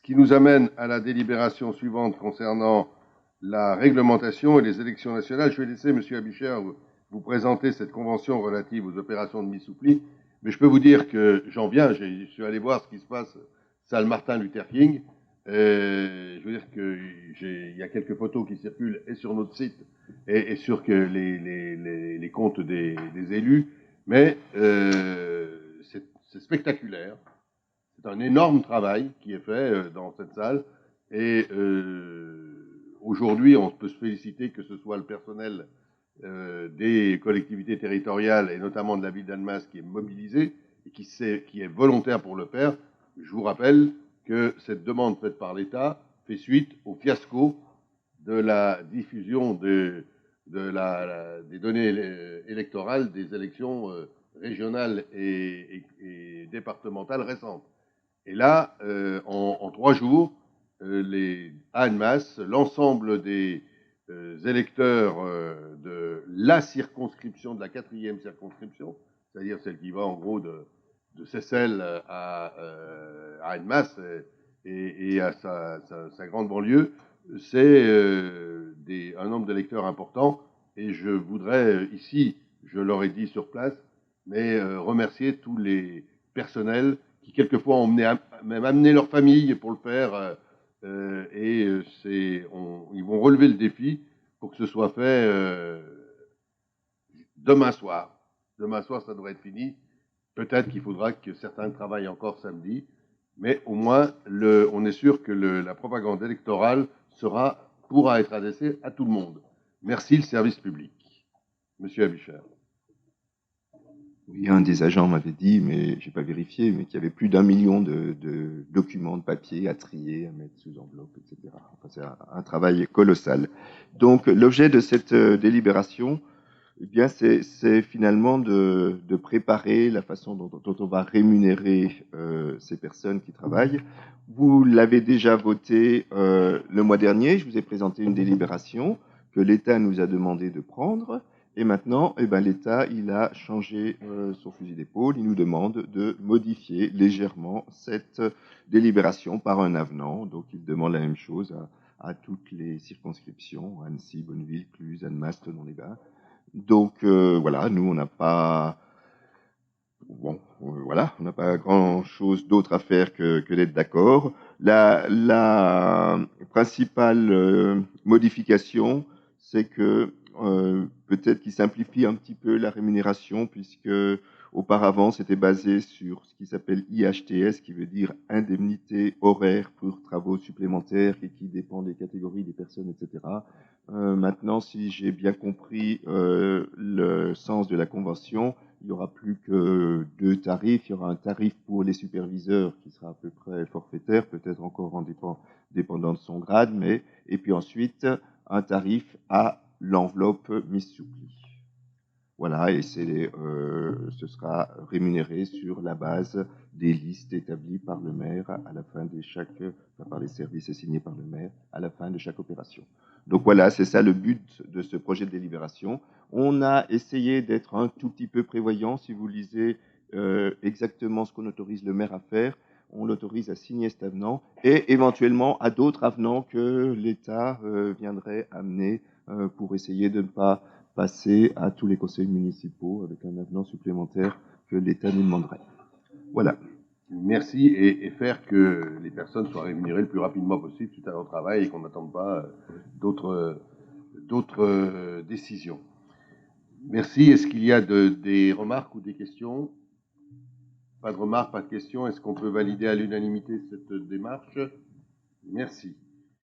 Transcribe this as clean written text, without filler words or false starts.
qui nous amène à la délibération suivante concernant la réglementation et les élections nationales. Je vais laisser M. Abicher vous présenter cette convention relative aux opérations de mis-sous-pli, mais je peux vous dire que j'en viens, je suis allé voir ce qui se passe salle Martin Luther King. Je veux dire qu'il y a quelques photos qui circulent et sur notre site et sur les comptes des élus, mais c'est spectaculaire. C'est un énorme travail qui est fait dans cette salle et aujourd'hui on peut se féliciter que ce soit le personnel des collectivités territoriales et notamment de la ville d'Annemasse qui est mobilisé et qui est volontaire pour le faire. Je vous rappelle que cette demande faite par l'État fait suite au fiasco de la diffusion des données électorales des élections régionales et départementales récentes. Et là, en 3 jours, à Annemasse, l'ensemble des électeurs de la circonscription, de la 4e circonscription, c'est-à-dire celle qui va en gros de Seyssel à Annemasse et à sa grande banlieue, c'est un nombre d'électeurs important. Et je voudrais ici, je l'aurais dit sur place, mais remercier tous les personnels qui quelquefois ont même amené leur famille pour le faire. Ils vont relever le défi pour que ce soit fait demain soir. Demain soir, ça devrait être fini. Peut-être qu'il faudra que certains travaillent encore samedi, mais au moins, on est sûr que la propagande électorale pourra être adressée à tout le monde. Merci, le service public. Monsieur Abicher. Oui, un des agents m'avait dit, mais je n'ai pas vérifié, mais qu'il y avait plus d'1 million de documents de papier à trier, à mettre sous enveloppe, etc. Enfin, c'est un travail colossal. Donc, l'objet de cette délibération, eh bien, c'est finalement de préparer la façon dont on va rémunérer ces personnes qui travaillent. Vous l'avez déjà voté le mois dernier. Je vous ai présenté une délibération que l'État nous a demandé de prendre. Et maintenant, eh ben, l'État, il a changé son fusil d'épaule. Il nous demande de modifier légèrement cette délibération par un avenant. Donc, il demande la même chose à toutes les circonscriptions, Annecy, Bonneville, Cluses, Annemasse, Thonon-les-Bains. Donc, voilà, nous, on n'a pas... Bon, voilà, on n'a pas grand-chose d'autre à faire que d'être d'accord. La principale modification, c'est que peut-être qu'il simplifie un petit peu la rémunération, puisque auparavant, c'était basé sur ce qui s'appelle IHTS, qui veut dire indemnité horaire pour travaux supplémentaires et qui dépend des catégories des personnes, etc. Maintenant, si j'ai bien compris le sens de la convention, il n'y aura plus que 2 tarifs. Il y aura un tarif pour les superviseurs qui sera à peu près forfaitaire, peut-être encore dépendant de son grade, et puis ensuite un tarif à l'enveloppe mise sous pli. Voilà, et ce sera rémunéré sur la base des listes établies par le maire à la fin par les services assignés par le maire à la fin de chaque opération. Donc voilà, c'est ça le but de ce projet de délibération. On a essayé d'être un tout petit peu prévoyant. Si vous lisez exactement ce qu'on autorise le maire à faire, on l'autorise à signer cet avenant et éventuellement à d'autres avenants que l'État viendrait amener pour essayer de ne pas passer à tous les conseils municipaux avec un avenant supplémentaire que l'État nous demanderait. Voilà. Merci, et faire que les personnes soient rémunérées le plus rapidement possible suite à leur travail et qu'on n'attende pas d'autres décisions. Merci. Est-ce qu'il y a des remarques ou des questions? Pas de remarques, pas de questions. Est-ce qu'on peut valider à l'unanimité cette démarche? Merci.